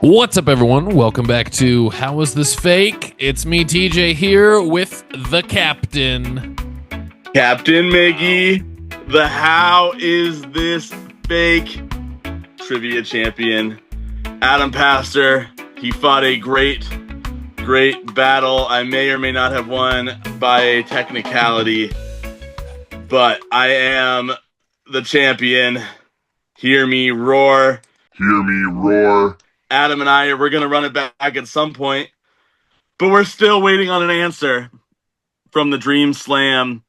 What's up, everyone? Welcome back to How Is This Fake? It's me, TJ, here with the captain. Captain Miggy, the How Is This Fake trivia champion. Adam Pastor, he fought a great battle. I may or may not have won by a technicality, but I am the champion. Hear me roar. Hear me roar. Adam and we're going to run it back at some point, but we're still waiting on an answer from the Dream Slam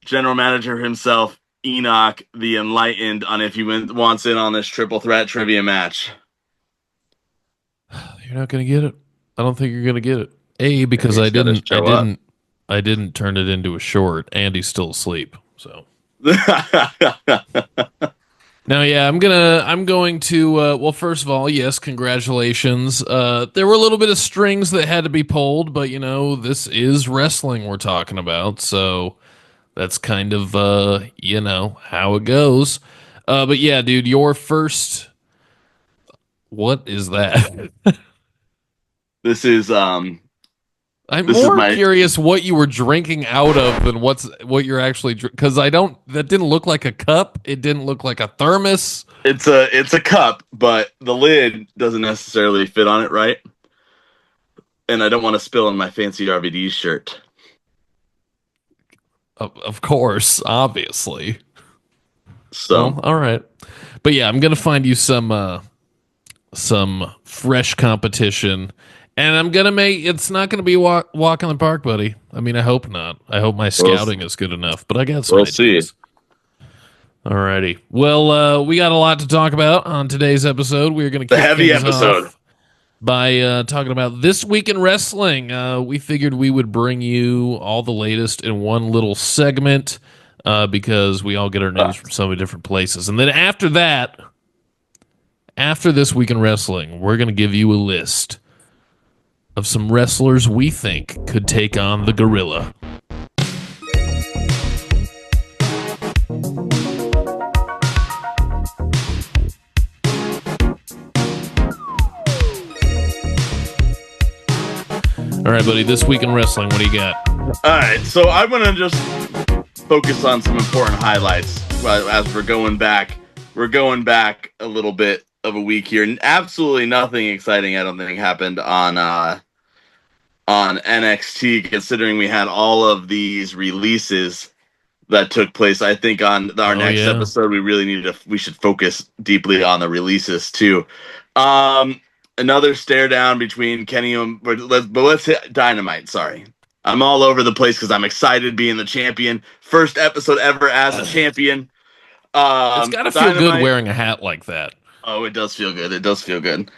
general manager himself, Enoch the Enlightened, on if he wants in on this triple threat trivia match. You're not going to get it. I don't think you're going to get it. A, because I didn't turn it into a short, and he's still asleep. So now, yeah, I'm going to, well, first of all, yes, congratulations. There were a little bit of strings that had to be pulled, but, you know, this is wrestling we're talking about, so that's kind of, you know, how it goes. But, yeah, dude, your first, what is that? This is, I'm more curious what you were drinking out of than what you're actually, because that didn't look like a cup. It didn't look like a thermos. It's a cup, but the lid doesn't necessarily fit on it right. And I don't want to spill on my fancy RVD shirt. Of course, obviously. So, well, all right. But yeah, I'm going to find you some fresh competition. And I'm going to it's not going to be walk in the park, buddy. I mean, I hope not. I hope my scouting is good enough, but I got some ideas. All righty. Well, we got a lot to talk about on today's episode. We're going to kick the heavy episode by talking about This Week in Wrestling. We figured we would bring you all the latest in one little segment because we all get our news from so many different places. And then after that, after This Week in Wrestling, we're going to give you a list of some wrestlers we think could take on the Gorilla. All right, buddy, This Week in Wrestling, what do you got? All right, so I'm going to just focus on some important highlights as we're going back. We're going back a little bit of a week here. And absolutely nothing exciting, I don't think, happened on NXT, considering we had all of these releases that took place. I think on our next episode, we should focus deeply on the releases too. Another stare down between Kenny but let's hit Dynamite. Sorry. I'm all over the place because I'm excited being the champion. First episode ever as a champion. It's got to feel good wearing a hat like that. Oh, it does feel good. It does feel good.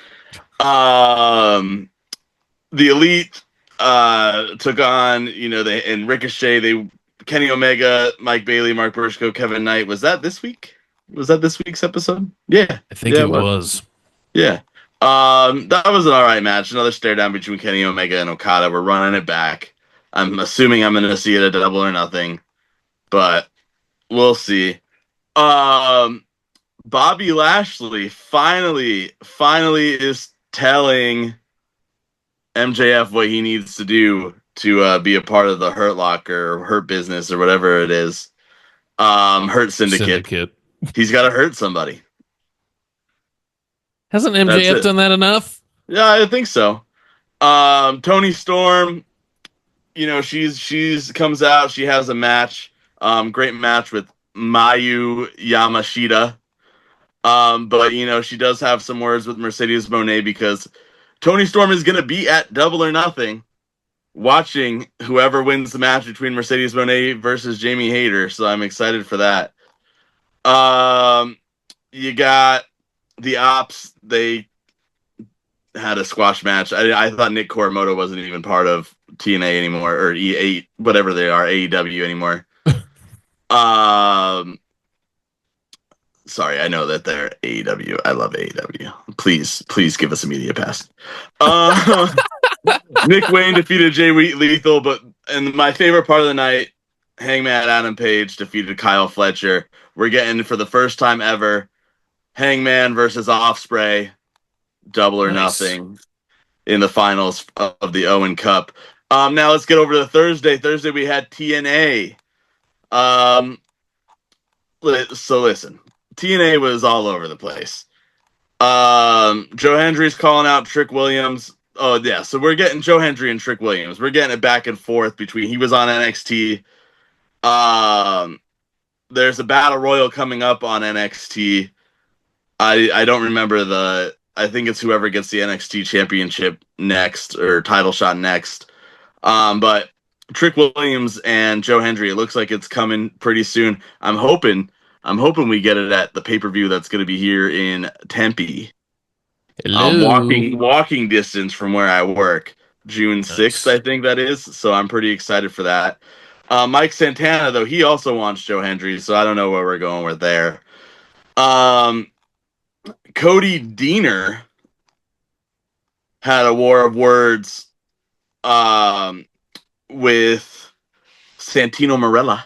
The Elite took on, and Ricochet, Kenny Omega, Mike Bailey, Mark Briscoe, Kevin Knight. Was that this week? Was that this week's episode? Yeah. I think it was. Yeah. That was an all right match. Another stare down between Kenny Omega and Okada. We're running it back. I'm assuming I'm going to see it at Double or Nothing, but we'll see. Bobby Lashley finally is telling MJF what he needs to do to be a part of the Hurt Locker or Hurt Business or whatever it is. Hurt Syndicate. He's got to hurt somebody. Hasn't MJF done that enough? Yeah, I think so. Toni Storm, she's comes out. She has a match. Great match with Mayu Yamashita. But she does have some words with Mercedes Moné because Toni Storm is going to be at Double or Nothing watching whoever wins the match between Mercedes Moné versus Jamie Hayter. So I'm excited for that. You got the Ops. They had a squash match. I thought Nick Kuramoto wasn't even part of TNA anymore, or E8, whatever they are, AEW anymore. Sorry, I know that they're AEW. I love AEW. Please give us a media pass. Nick Wayne defeated Jay Lethal, and my favorite part of the night, Hangman Adam Page defeated Kyle Fletcher. We're getting, for the first time ever, Hangman versus Ospreay Double or Nice. Nothing in the finals of the Owen Cup. Now let's get over to Thursday. Thursday we had TNA. So listen, TNA was all over the place. Joe Hendry's calling out Trick Williams. Oh yeah, so we're getting Joe Hendry and Trick Williams. We're getting it back and forth between. He was on NXT. There's a battle royal coming up on NXT. I don't remember the. I think it's whoever gets the NXT championship next or title shot next. But Trick Williams and Joe Hendry, it looks like it's coming pretty soon. I'm hoping we get it at the pay-per-view that's going to be here in Tempe. Hello. Walking distance from where I work. June 6th, Nice. I think that is. So I'm pretty excited for that. Mike Santana, though, he also wants Joe Hendry, so I don't know where we're going with there. Cody Deaner had a war of words with Santino Marella.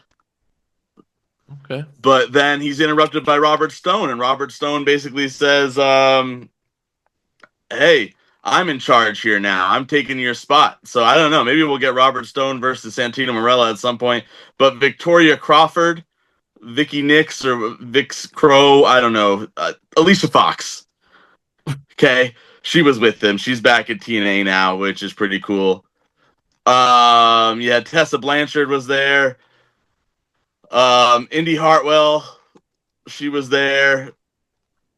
Okay. But then he's interrupted by Robert Stone, and Robert Stone basically says, hey, I'm in charge here now. I'm taking your spot. So I don't know. Maybe we'll get Robert Stone versus Santino Marella at some point. But Victoria Crawford, Vicky Nix, or Vix Crow, I don't know. Alicia Fox. Okay. She was with them. She's back at TNA now, which is pretty cool. Yeah, Tessa Blanchard was there. Indy Hartwell, she was there.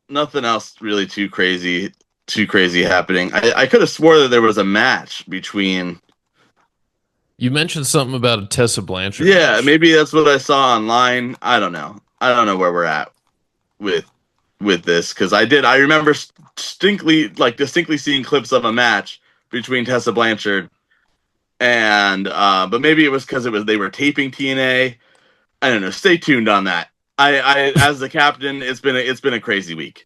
Nothing else really too crazy happening. I could have swore that there was a match between. You mentioned something about a Tessa Blanchard. Yeah, match. maybe that's what I saw online. I don't know. I don't know where we're at with this because I remember distinctly seeing clips of a match between Tessa Blanchard and but maybe it was because they were taping TNA. I don't know. Stay tuned on that. I as the captain, it's been a crazy week.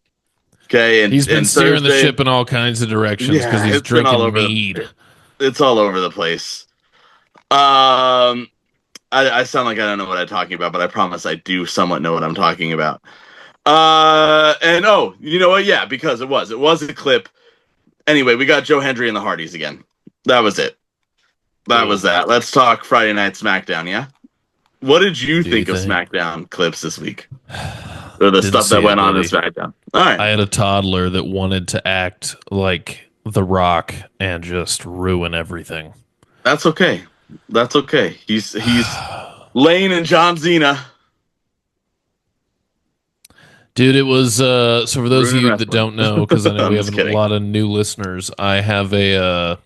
Okay, and He's been steering the Thursday, ship in all kinds of directions because he's it's been all drinking over mead. it's all over the place. I sound like I don't know what I'm talking about, but I promise I do somewhat know what I'm talking about. And oh, you know what? Yeah, because it was a clip. Anyway, we got Joe Hendry and the Hardys again. That was it. That was that. Let's talk Friday Night SmackDown. Yeah. What did you think of SmackDown clips this week? Or the stuff that went on in SmackDown? All right. I had a toddler that wanted to act like The Rock and just ruin everything. That's okay. That's okay. He's Lane and John Cena. Dude, it was so for those of you that don't know, because I know we have a lot of new listeners, I have a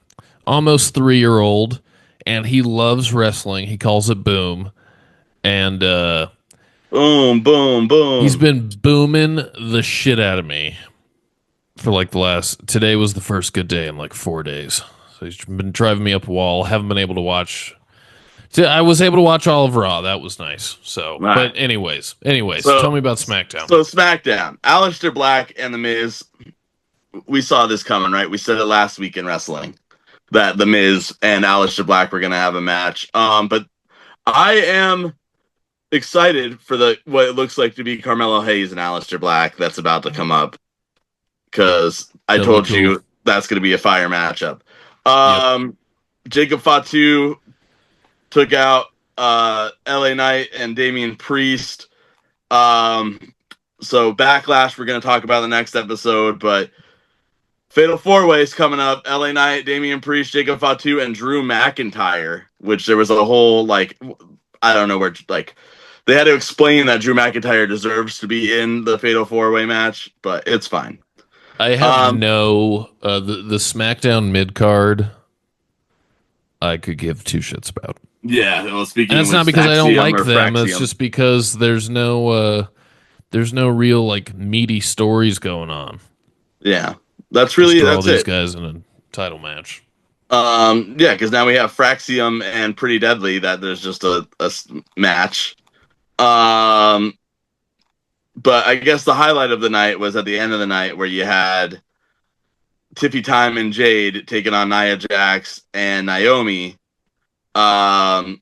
almost 3-year-old, and he loves wrestling. He calls it Boom. And boom, boom, boom. He's been booming the shit out of me for like today was the first good day in like 4 days. So he's been driving me up a wall. Haven't been able to watch. I was able to watch all of Raw. That was nice. So, right. But anyways, so, tell me about SmackDown. So SmackDown, Aleister Black and The Miz. We saw this coming, right? We said it last week in wrestling that The Miz and Aleister Black were going to have a match. But I am excited for what it looks like to be Carmelo Hayes and Aleister Black that's about to come up, because I told you that's going to be a fire matchup. Jacob Fatu took out LA Knight and Damian Priest. So Backlash we're going to talk about in the next episode, but Fatal 4-Way is coming up. LA Knight, Damian Priest, Jacob Fatu, and Drew McIntyre, which there was a whole I don't know where they had to explain that Drew McIntyre deserves to be in the Fatal 4-Way match, but it's fine. I have the SmackDown mid card I could give two shits about. Yeah, well, speaking, and that's not because I don't like them. It's just because there's no real like meaty stories going on. Yeah, that's all these guys in a title match. Yeah, because now we have Fraxium and Pretty Deadly. That there's just a match. But I guess the highlight of the night was at the end of the night where you had Tiffy Time and Jade taking on Nia Jax and Naomi, where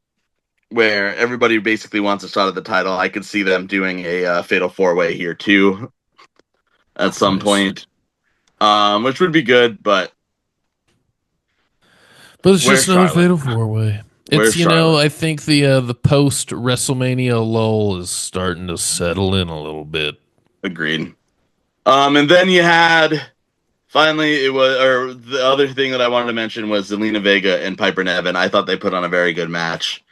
everybody basically wants a shot at the title. I could see them doing a Fatal 4-Way here too at some point. which would be good, but it's where's just another Charlotte? fatal four way. Where's It's Charlotte? I think the post WrestleMania lull is starting to settle in a little bit. Agreed. And then you had finally it was or the other thing that I wanted to mention was Zelina Vega and Piper Niven. I thought they put on a very good match.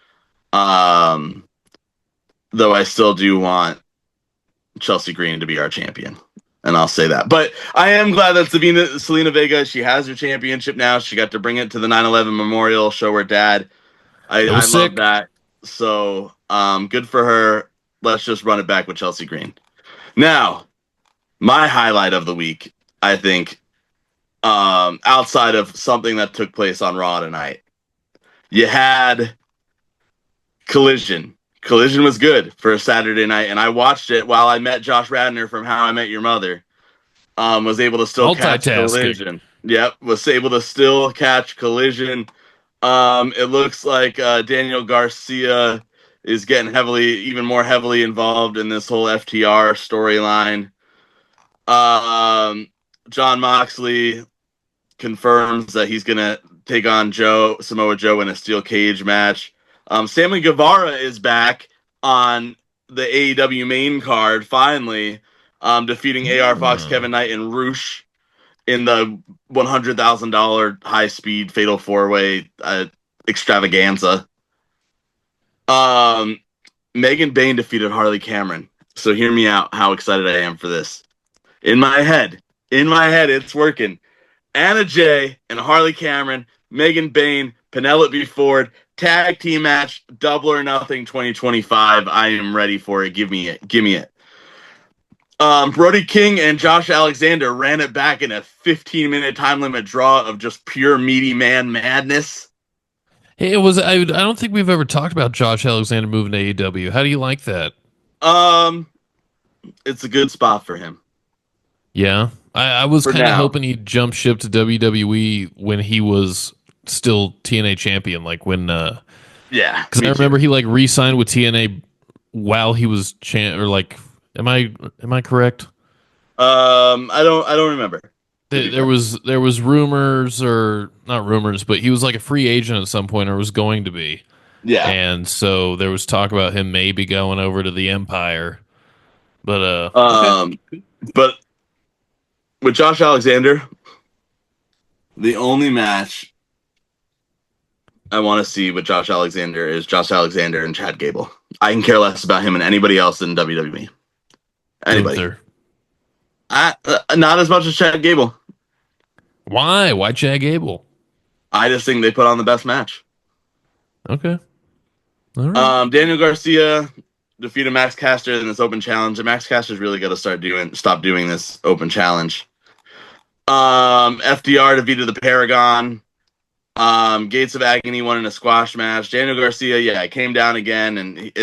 Um, though I still do want Chelsea Green to be our champion. And I'll say that. But I am glad that Selena Vega, she has her championship now. She got to bring it to the 9/11 memorial, show her dad. It I was love sick. that. So good for her. Let's just run it back with Chelsea Green. Now, my highlight of the week, I think, outside of something that took place on Raw tonight, you had Collision. Collision was good for a Saturday night, and I watched it while I met Josh Radner from How I Met Your Mother. Was able to still catch Multitasking. Collision. Yep, was able to still catch Collision. It looks like Daniel Garcia is getting even more heavily involved in this whole FTR storyline. John Moxley confirms that he's gonna take on Samoa Joe in a steel cage match. Sammy Guevara is back on the AEW main card, finally, defeating AR Fox, Kevin Knight, and Roosh in the $100,000 high-speed fatal four-way extravaganza. Megan Bayne defeated Harley Cameron. So hear me out how excited I am for this. In my head, it's working. Anna Jay and Harley Cameron, Megan Bayne, Penelope Ford, tag team match, Double or Nothing 2025. I am ready for it. Give me it. Brody King and Josh Alexander ran it back in a 15-minute time limit draw of just pure meaty man madness. It was. I don't think we've ever talked about Josh Alexander moving to AEW. How do you like that? It's a good spot for him. Yeah, I was For kind of now. hoping he'd jump ship to WWE when he was still TNA champion, like when. Yeah, Because I remember he like re-signed with TNA while he was or like. Am I correct? I don't remember. There was rumors, or not rumors, but he was like a free agent at some point, or was going to be. Yeah. And so there was talk about him maybe going over to the Empire. But But with Josh Alexander, the only match I want to see with Josh Alexander is Josh Alexander and Chad Gable. I can care less about him and anybody else in WWE. Anybody. Gunther. Not as much as Chad Gable. Why? Why Chad Gable? I just think they put on the best match. Okay. All right. Daniel Garcia defeated Max Caster in this open challenge, and Max Caster's really got to stop doing this open challenge. FDR defeated the Paragon. Gates of Agony won in a squash match. Daniel Garcia, came down again, and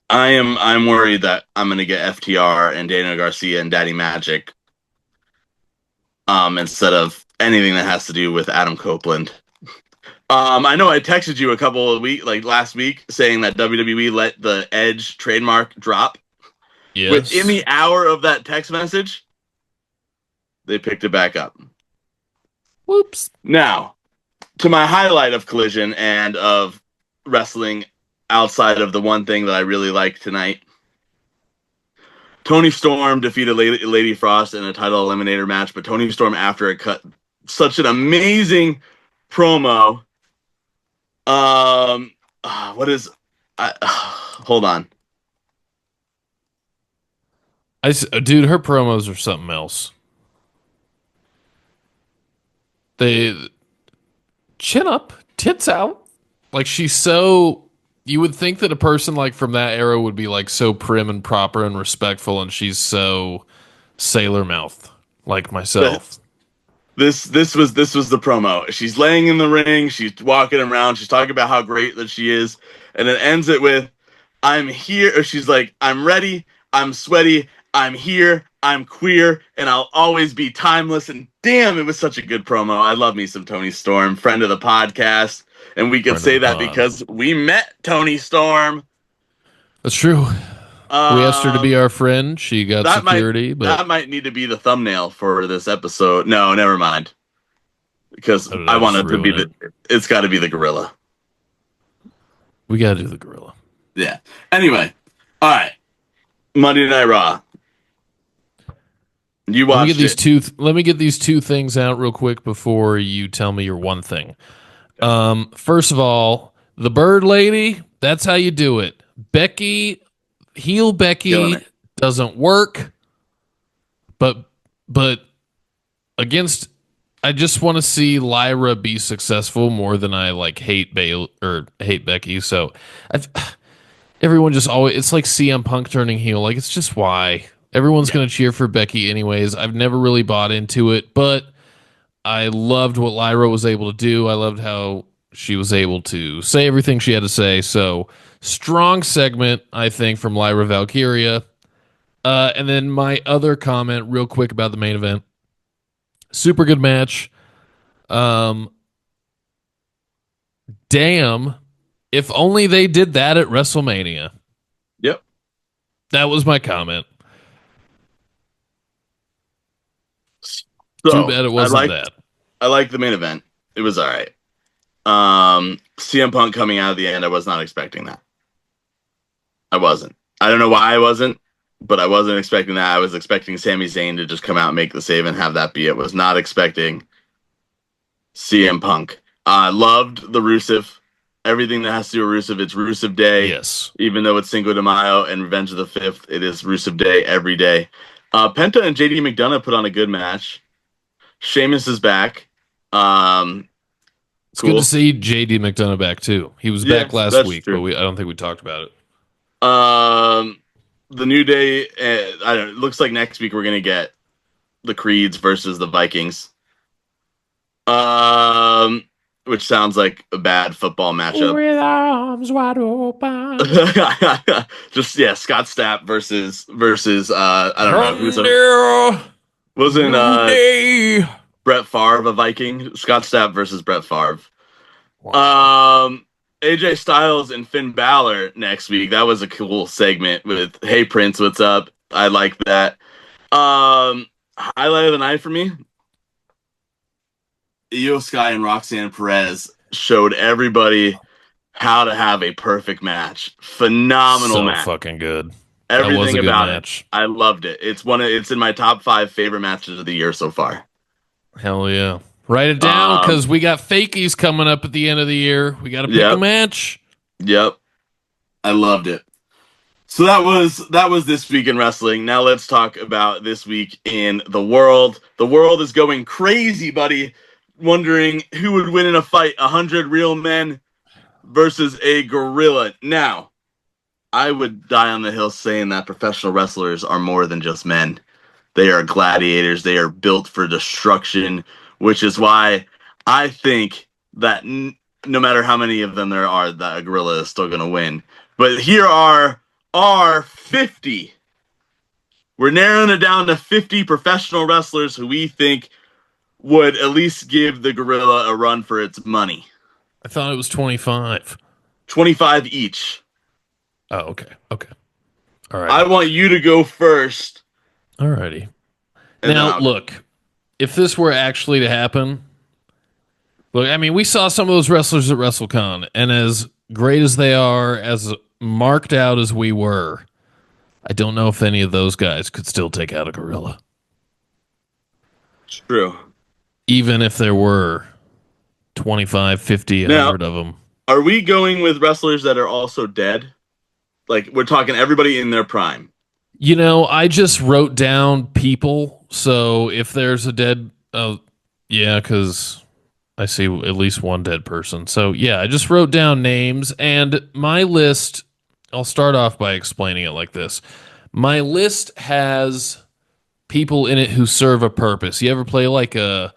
I'm worried that I'm gonna get FTR and Daniel Garcia and Daddy Magic instead of anything that has to do with Adam Copeland. I know I texted you a couple of last week, saying that WWE let the Edge trademark drop. Yes. Within the hour of that text message, they picked it back up. Whoops. Now, to my highlight of Collision and of wrestling outside of the one thing that I really liked tonight, Toni Storm defeated Lady Frost in a title eliminator match, but Toni Storm, after it, cut such an amazing promo. Hold on. Dude, her promos are something else. They chin up, tits out. Like, she's so. You would think that a person like from that era would be like so prim and proper and respectful, and she's so sailor mouth like myself. This was the promo. She's laying in the ring, she's walking around, she's talking about how great that she is, and it ends it with, "I'm here," or she's like, "I'm ready, I'm sweaty, I'm here, I'm queer, and I'll always be timeless." And damn, it was such a good promo. I love me some Toni Storm, friend of the podcast, and we can say that because we met Toni Storm. That's true. We asked her to be our friend. She got that security, but that might need to be the thumbnail for this episode. No, never mind. Because How did I I want just it to be ruin it's got to be the gorilla. we got to do the gorilla. Yeah. Anyway, all right. Monday Night Raw. You Let me watched get these it. two. Let me get these two things out real quick before you tell me your one thing. First of all, the Bird Lady. That's how you do it. Becky, heel Killing Becky it. doesn't work, but against. I just want to see Lyra be successful more than I like hate hate Becky. So, everyone just always it's like CM Punk turning heel. Like it's just why everyone's going to cheer for Becky anyways. I've never really bought into it, but I loved what Lyra was able to do. I loved how she was able to say everything she had to say. So strong segment, I think, from Lyra Valkyria. And then my other comment, real quick, about the main event. Super good match. Damn, if only they did that at WrestleMania. Yep. That was my comment. So Too bad it wasn't that. I liked the main event. It was all right. CM Punk coming out at the end, I was not expecting that. I wasn't. I don't know why I wasn't, but I wasn't expecting that. I was expecting Sami Zayn to just come out and make the save and have that be it. Was not expecting CM Punk. I loved the Rusev. Everything that has to do with Rusev, it's Rusev Day. Yes. Even though it's Cinco de Mayo and Revenge of the 5th, it is Rusev Day every day. Penta and JD McDonough put on a good match. Sheamus is back. It's good to see JD McDonough back too. He was back last week, true. but I don't think we talked about it. The New Day. I don't. It looks like next week we're gonna get the Creeds versus the Vikings. Which sounds like a bad football matchup. With arms wide open. Just Scott Stapp versus I don't know wasn't Brett Favre a Viking? Scott Stapp versus Brett Favre. AJ Styles and Finn Balor next week. That was a cool segment with Hey Prince, what's up? I like that. Highlight of the night for me. Io Sky and Roxanne Perez showed everybody how to have a perfect match. Phenomenal match. Fucking good. Everything about it. I loved it. It's in my top 5 favorite matches of the year so far. Hell yeah. Write it down because we got fakies coming up at the end of the year. We got to pick a match. Yep. I loved it. So that was this week in wrestling. Now let's talk about this week in the world. The world is going crazy, buddy. Wondering who would win in a fight, 100 real men versus a gorilla. Now, I would die on the hill saying that professional wrestlers are more than just men. They are gladiators. They are built for destruction, which is why I think that no matter how many of them there are, that a gorilla is still going to win. But here are our 50. We're narrowing it down to 50 professional wrestlers who we think would at least give the gorilla a run for its money. I thought it was 25. 25 each. Oh, okay. Okay. All right. I want you to go first. Alrighty. Now, look, if this were actually to happen, look, I mean, we saw some of those wrestlers at WrestleCon, and as great as they are, as marked out as we were, I don't know if any of those guys could still take out a gorilla. True. Even if there were 25, 50, 100 of them. Are we going with wrestlers that are also dead? Like, we're talking everybody in their prime. You know, I just wrote down people, so if there's a dead... yeah, because I see at least one dead person. So, yeah, I just wrote down names, and my list... I'll start off by explaining it like this. My list has people in it who serve a purpose. You ever play like a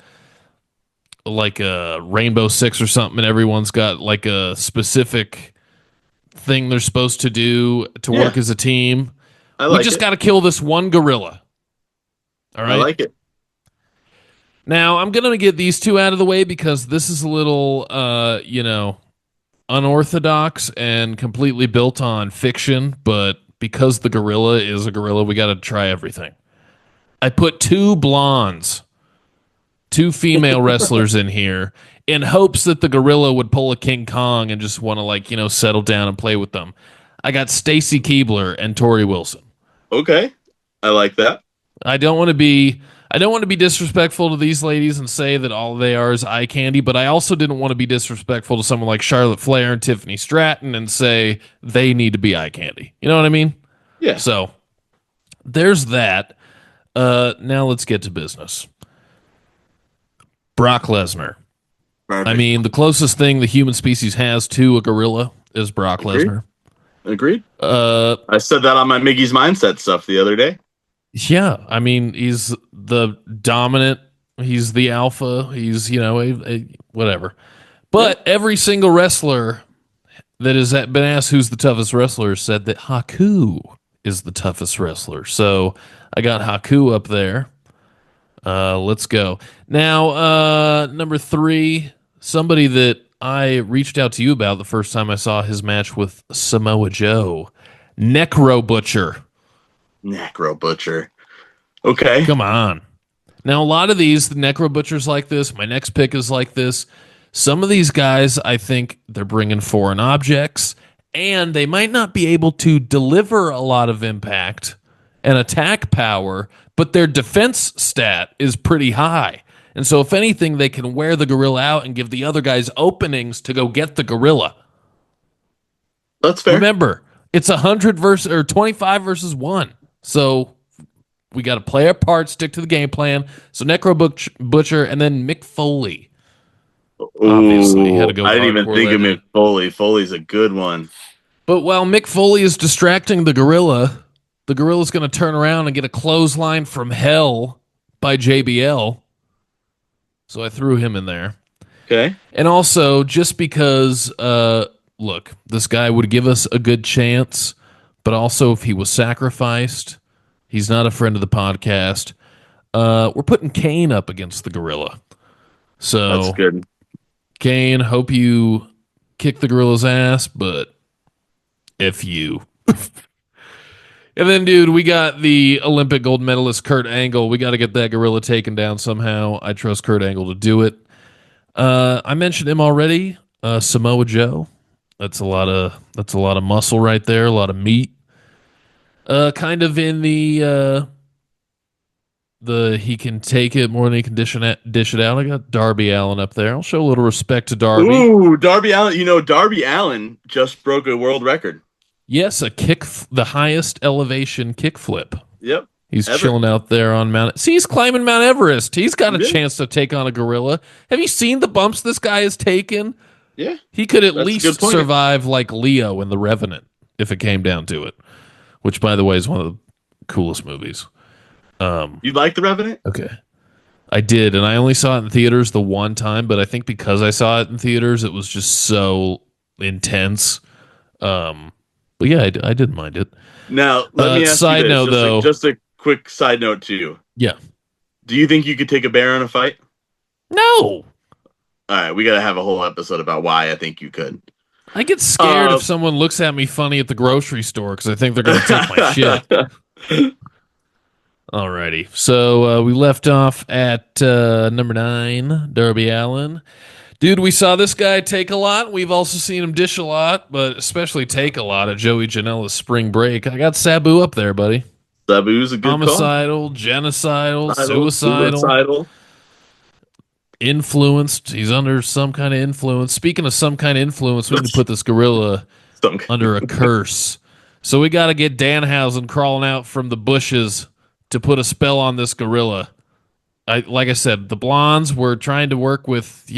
Rainbow Six or something, and everyone's got like a specific thing they're supposed to do to work as a team? We just got to kill this one gorilla. All right? I like it. Now, I'm going to get these two out of the way because this is a little, unorthodox and completely built on fiction, but because the gorilla is a gorilla, we got to try everything. I put two female wrestlers in here in hopes that the gorilla would pull a King Kong and just want to settle down and play with them. I got Stacy Keibler and Tori Wilson. Okay. I like that. I don't want to be disrespectful to these ladies and say that all they are is eye candy, but I also didn't want to be disrespectful to someone like Charlotte Flair and Tiffany Stratton and say they need to be eye candy. You know what I mean? Yeah. So there's that. Now let's get to business. Brock Lesnar. Perfect. I mean, the closest thing the human species has to a gorilla is Brock Lesnar. Agreed. I said that on my Miggy's Mindset stuff the other day. Yeah, I mean, he's the dominant. He's the alpha. He's, whatever. But every single wrestler that has been asked who's the toughest wrestler said that Haku is the toughest wrestler. So I got Haku up there. Let's go. Now, number 3, somebody that I reached out to you about the first time I saw his match with Samoa Joe, Necro Butcher. Necro Butcher. Okay. Come on. Now, a lot of these, the Necro Butchers like this. My next pick is like this. Some of these guys, I think they're bringing foreign objects, and they might not be able to deliver a lot of impact and attack power, but their defense stat is pretty high. And so, if anything, they can wear the gorilla out and give the other guys openings to go get the gorilla. That's fair. Remember, it's 25 versus 1. So we got to play our part, stick to the game plan. So Necro Butcher, and then Mick Foley. Obviously, had to go. I didn't even think of Mick Foley. Foley's a good one. But while Mick Foley is distracting the gorilla's going to turn around and get a clothesline from hell by JBL. So I threw him in there. Okay. And also, just because, look, this guy would give us a good chance, but also if he was sacrificed, he's not a friend of the podcast. We're putting Kane up against the gorilla. So that's good. Kane, hope you kick the gorilla's ass, but F you. And then, dude, we got the Olympic gold medalist Kurt Angle. We got to get that gorilla taken down somehow. I trust Kurt Angle to do it. I mentioned him already. Samoa Joe. That's a lot of muscle right there. A lot of meat. Kind of in the he can take it more than he can dish it out. I got Darby Allin up there. I'll show a little respect to Darby. Ooh, Darby Allin. You know, Darby Allin just broke a world record. Yes, the highest elevation kickflip. Yep. He's chilling out there on Mount. See, he's climbing Mount Everest. He's got a Yeah. chance to take on a gorilla. Have you seen the bumps this guy has taken? Yeah. He could at That's a least good point. survive like Leo in The Revenant, if it came down to it. Which, by the way, is one of the coolest movies. You like The Revenant? Okay. I did, and I only saw it in theaters the one time, but I think because I saw it in theaters, it was just so intense. But yeah, I didn't mind it. Now, let me ask side you this. note, though. Just a quick side note to you. Yeah. Do you think you could take a bear in a fight? No. All right, we got to have a whole episode about why I think you could. I get scared if someone looks at me funny at the grocery store because I think they're going to take my shit. Alrighty. So we left off at number 9, Darby Allin. Dude, we saw this guy take a lot. We've also seen him dish a lot, but especially take a lot at Joey Janela's spring break. I got Sabu up there, buddy. Sabu's a good Homicidal, genocidal, suicidal, influenced. He's under some kind of influence. Speaking of some kind of influence, we need to put this gorilla under a curse. So we got to get Danhausen crawling out from the bushes to put a spell on this gorilla. Like I said, the blondes were trying to work with,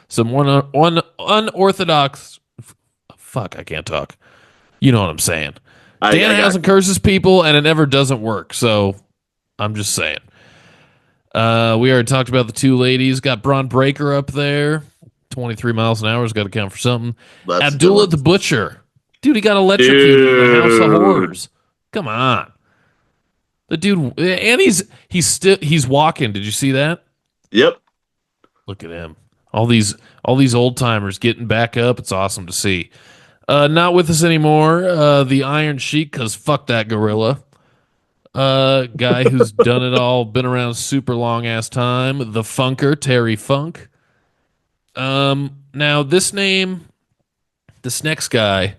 some unorthodox. Fuck, I can't talk. You know what I'm saying. Danhausen curses people, and it never doesn't work. So I'm just saying. We already talked about the two ladies. Got Braun Breaker up there. 23 miles an hour has got to count for something. Abdullah the Butcher. Dude, he got electrocuted in the House of Horrors. Come on. The dude, and he's walking. Did you see that? Yep. Look at him. All these old timers getting back up. It's awesome to see. Not with us anymore. The Iron Sheik, because fuck that gorilla. Guy who's done it all, been around super long ass time. The Funker, Terry Funk. Now this next guy,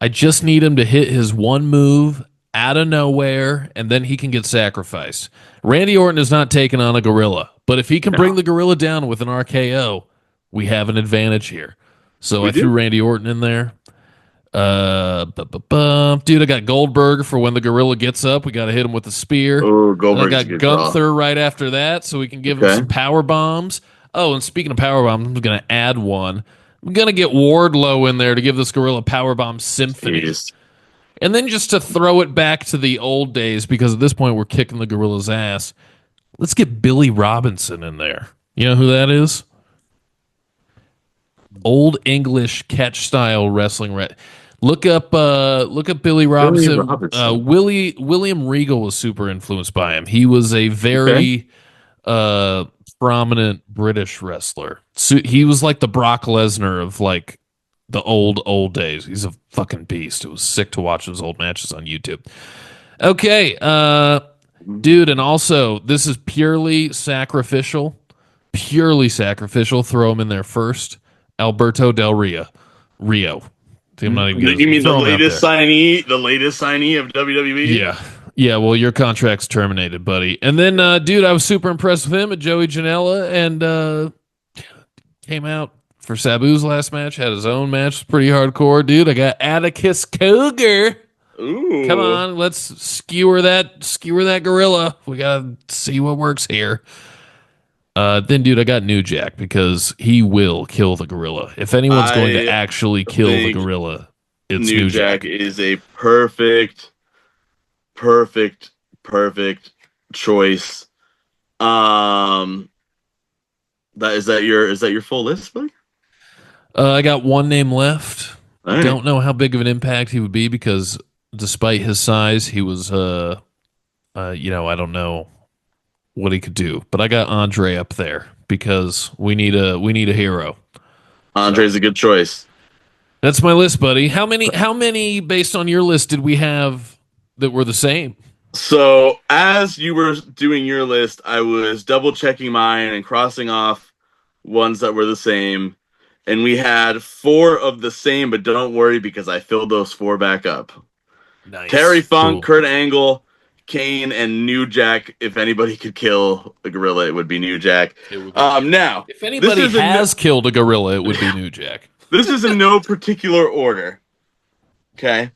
I just need him to hit his one move out of nowhere, and then he can get sacrificed. Randy Orton is not taking on a gorilla, but if he can bring the gorilla down with an RKO, we have an advantage here. So I threw Randy Orton in there. Dude, I got Goldberg for when the gorilla gets up. We got to hit him with a spear. Oh, And I Goldberg's got a good Gunther right after that, so we can give him some power bombs. Oh, and speaking of power bombs, I'm going to add one. I'm going to get Wardlow in there to give this gorilla power bomb symphony. Jeez. And then just to throw it back to the old days, because at this point we're kicking the gorilla's ass, let's get Billy Robinson in there. You know who that is? Old English catch style wrestling. Look up Billy Robinson. William Regal was super influenced by him. He was a very prominent British wrestler. So he was like the Brock Lesnar of like the old days. He's a fucking beast. It was sick to watch his old matches on YouTube. Okay, dude, and also this is purely sacrificial. Purely sacrificial. Throw him in there first. Alberto Del Rio. I'm not even You mean the latest signee? The latest signee of WWE? Yeah. Well, your contract's terminated, buddy. And then, dude, I was super impressed with him at Joey Janela, and came out for Sabu's last match. Had his own match, was pretty hardcore, dude. I got Atticus Cougar. Ooh. Come on, let's skewer that gorilla. We gotta see what works here. Then, dude, I got New Jack because he will kill the gorilla. If anyone's going to actually kill the gorilla, it's New Jack. Is a perfect choice. Is that your full list, buddy? I got one name left. All right. Don't know how big of an impact he would be because despite his size, he was I don't know what he could do, but I got Andre up there because we need a hero. Andre's a good choice. That's my list, buddy. How many based on your list did we have that were the same? So as you were doing your list, I was double checking mine and crossing off ones that were the same, and we had 4 of the same. But don't worry because I filled those 4 back up. Nice. Terry Funk, cool. Kurt Angle, Kane, and New Jack. If anybody could kill a gorilla, it would be New Jack. Now, if anybody has killed a gorilla, it would be New Jack. This is in no particular order. Okay.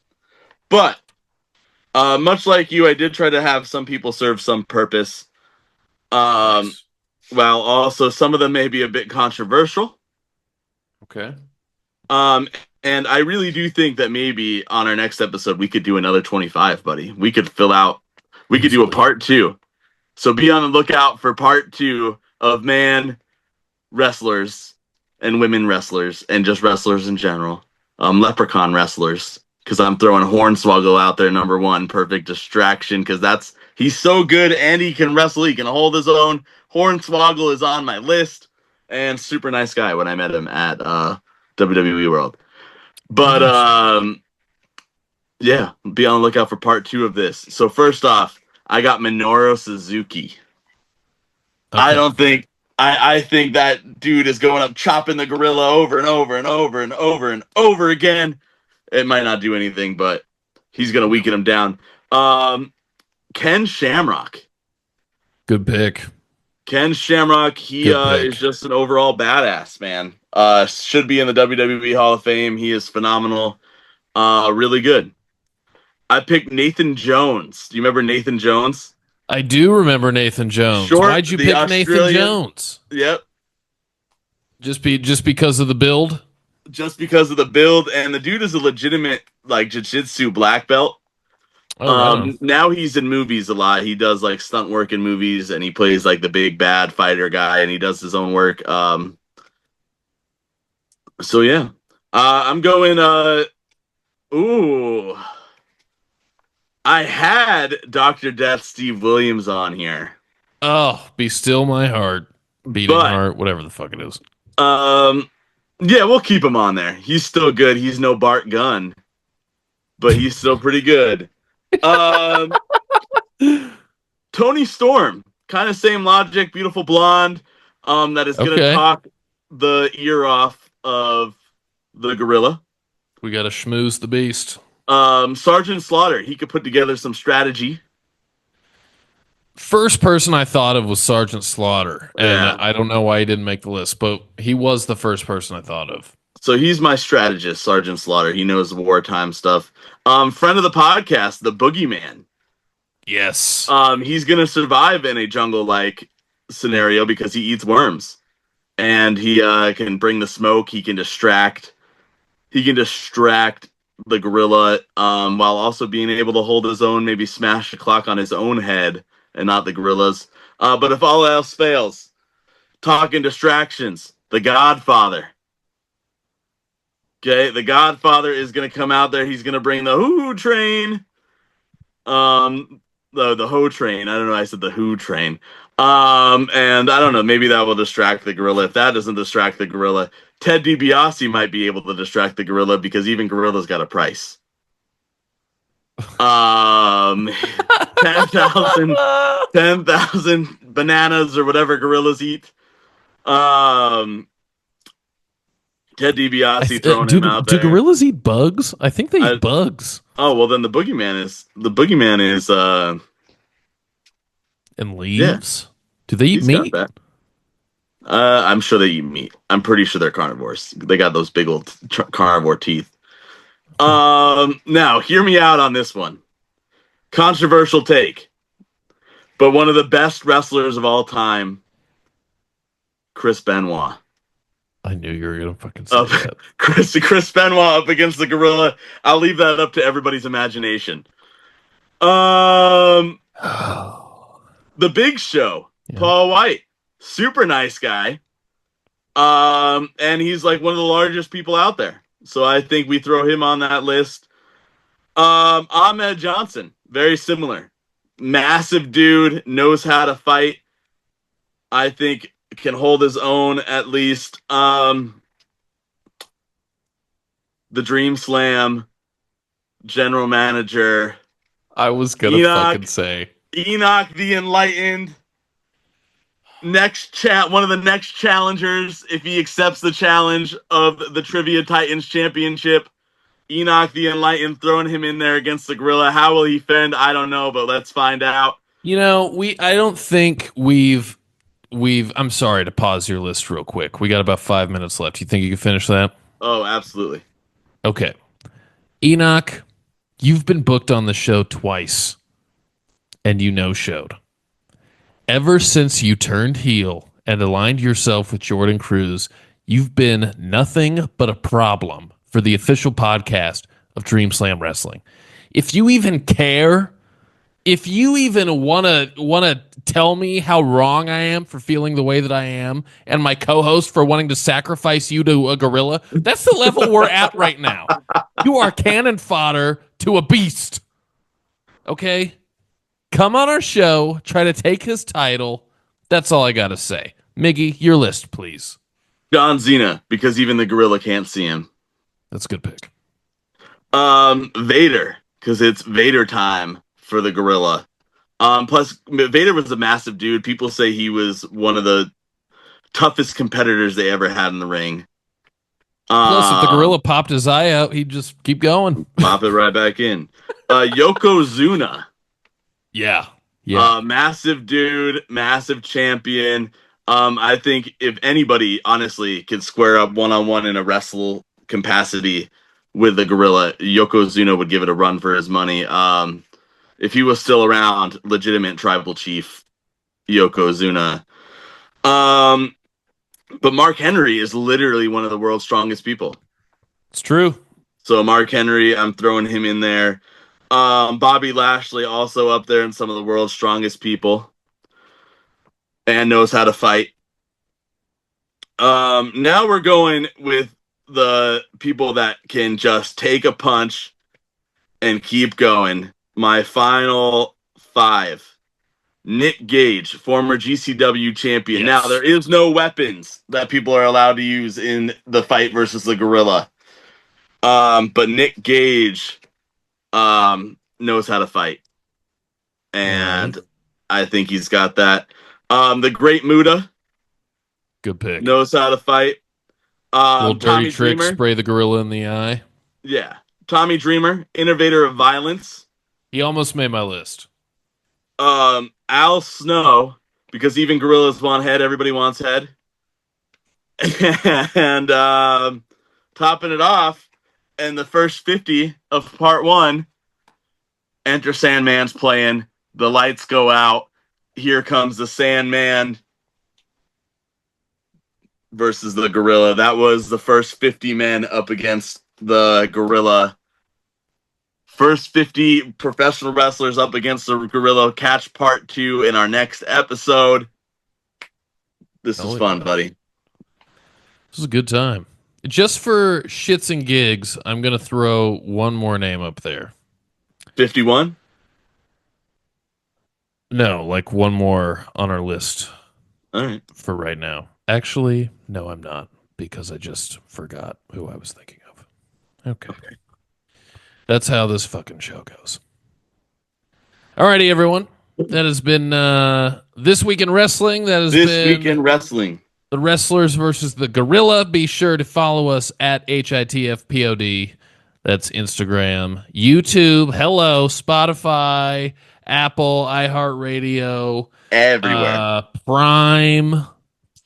But, much like you, I did try to have some people serve some purpose. Nice. While also some of them may be a bit controversial. Okay. And I really do think that maybe on our next episode, we could do another 25, buddy. We could do a part 2. So be on the lookout for part 2 of man wrestlers and women wrestlers and just wrestlers in general. Leprechaun wrestlers. Because I'm throwing Hornswoggle out there, number 1, perfect distraction. Because he's so good and he can wrestle. He can hold his own. Hornswoggle is on my list. And super nice guy when I met him at WWE World. But, yeah, be on the lookout for part 2 of this. So first off, I got Minoru Suzuki. Okay. I think that dude is going up chopping the gorilla over and over and over and over and over again. It might not do anything, but he's going to weaken him down. Ken Shamrock. Good pick. Ken Shamrock, he is just an overall badass, man. Should be in the WWE Hall of Fame. He is phenomenal. Really good. I picked Nathan Jones. Do you remember Nathan Jones? I do remember Nathan Jones. Why'd you pick Nathan Jones? Yep. Just because of the build? Just because of the build, and the dude is a legitimate like jiu-jitsu black belt. Now he's in movies a lot. He does like stunt work in movies, and he plays like the big bad fighter guy, and he does his own work. So yeah, I'm going. I had Dr. Death Steve Williams on here. Oh, be still my heart, beating heart, whatever the fuck it is. Yeah, we'll keep him on there. He's still good. He's no Bart Gunn, but he's still pretty good. Um, Tony Storm, kind of same logic, beautiful blonde, that is gonna Okay. talk the ear off of the gorilla. We got to schmooze the beast. Sergeant Slaughter, he could put together some strategy. First person I thought of was Sergeant Slaughter, and Yeah. I don't know why he didn't make the list, but he was the first person I thought of. So he's my strategist, Sergeant Slaughter. He knows the wartime stuff. Friend of the podcast, the Boogeyman. Yes. He's gonna survive in a jungle-like scenario because he eats worms, and he can bring the smoke. He can distract. He can distract the gorilla, while also being able to hold his own. Maybe smash the clock on his own head and not the gorilla's. But if all else fails, talking distractions. The Godfather. Okay, the Godfather is gonna come out there. He's gonna bring the Who train. The Ho train. I don't know. I said the Who train. And I don't know. Maybe that will distract the gorilla. If that doesn't distract the gorilla, Ted DiBiase might be able to distract the gorilla because even gorillas got a price. 10,000 10,000 bananas or whatever gorillas eat. Ted DiBiase throwing him out Do there. gorillas eat bugs? I think they eat bugs. Oh well, then the boogeyman is And leaves? Do they eat he's got meat? that. I'm sure they eat meat. I'm pretty sure they're carnivores. They got those big old carnivore teeth. Now hear me out on this one. Controversial take, but one of the best wrestlers of all time, Chris Benoit. I knew you were gonna fucking say Up, that. Chris Benoit up against the gorilla. I'll leave that up to everybody's imagination. The Big Show, Yeah. Paul White, super nice guy. And he's like one of the largest people out there. So I think we throw him on that list. Ahmed Johnson, very similar. Massive dude, knows how to fight. I think can hold his own at least. The Dream Slam general manager. I was gonna fucking say Enoch the Enlightened. One of the next challengers, if he accepts the challenge of the Trivia Titans Championship. Enoch the Enlightened, throwing him in there against the gorilla. How will he fend? I don't know, but let's find out. I don't think we've I'm sorry to pause your list real quick. We got about 5 minutes left. You think you can finish that? Oh, absolutely. Okay. Enoch, you've been booked on the show twice, and you no-showed. Ever since you turned heel and aligned yourself with Jordan Cruz, you've been nothing but a problem for the official podcast of Dream Slam Wrestling. If you even care, if you even want to tell me how wrong I am for feeling the way that I am, and my co-host for wanting to sacrifice you to a gorilla, that's the level we're at right now. You are cannon fodder to a beast. Okay? Come on our show, try to take his title. That's all I got to say. Miggy, your list, please. John Cena, because even the gorilla can't see him. That's a good pick. Vader, because it's Vader time for the gorilla. Plus, Vader was a massive dude. People say he was one of the toughest competitors they ever had in the ring. Plus, if the gorilla popped his eye out, he'd just keep going. Pop it right back in. Yokozuna. Yeah. Massive dude, massive champion. I think if anybody, honestly, could square up one-on-one in a wrestle capacity with the gorilla, Yokozuna would give it a run for his money. If he was still around, legitimate tribal chief Yokozuna. But Mark Henry is literally one of the world's strongest people. It's true. So Mark Henry, I'm throwing him in there. Bobby Lashley also up there in some of the world's strongest people. And knows how to fight. Now we're going with the people that can just take a punch and keep going. My final 5. Nick Gage, former GCW champion. Yes. Now, there is no weapons that people are allowed to use in the fight versus the gorilla. But Nick Gage knows how to fight. And I think he's got that. The Great Muda Good pick. knows how to fight. Little dirty Tommy trick, Dreamer. spray the gorilla in the eye. Yeah. Tommy Dreamer, innovator of violence. He almost made my list. Al Snow, because even gorillas want head, everybody wants head. And topping it off, in the first 50 of part 1, Enter Sandman's playing. The lights go out. Here comes the Sandman versus the gorilla. That was the first 50 men up against the gorilla. First 50 professional wrestlers up against the gorilla. Catch part 2 in our next episode. This is fun, buddy. This is a good time. Just for shits and gigs, I'm going to throw one more name up there. 51? No, like one more on our list. All right. For right now. Actually, no, I'm not, because I just forgot who I was thinking of. Okay. That's how this fucking show goes. Alrighty, everyone. That has been This Week in Wrestling. That has been This Week in Wrestling. The Wrestlers versus the Gorilla. Be sure to follow us at HITFPOD. That's Instagram, YouTube, hello, Spotify, Apple, iHeartRadio, Everywhere.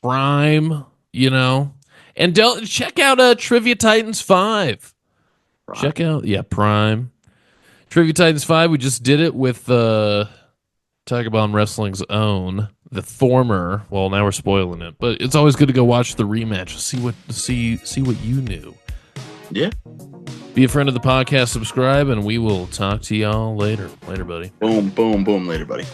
Prime, you know. And don't check out Trivia Titans 5. Check out, Prime. Trivia Titans 5, we just did it with Tigerbomb Wrestling's own, the former. Well, now we're spoiling it, but it's always good to go watch the rematch, see what you knew. Yeah. Be a friend of the podcast, subscribe, and we will talk to y'all later. Later, buddy. Boom, boom, boom. Later, buddy.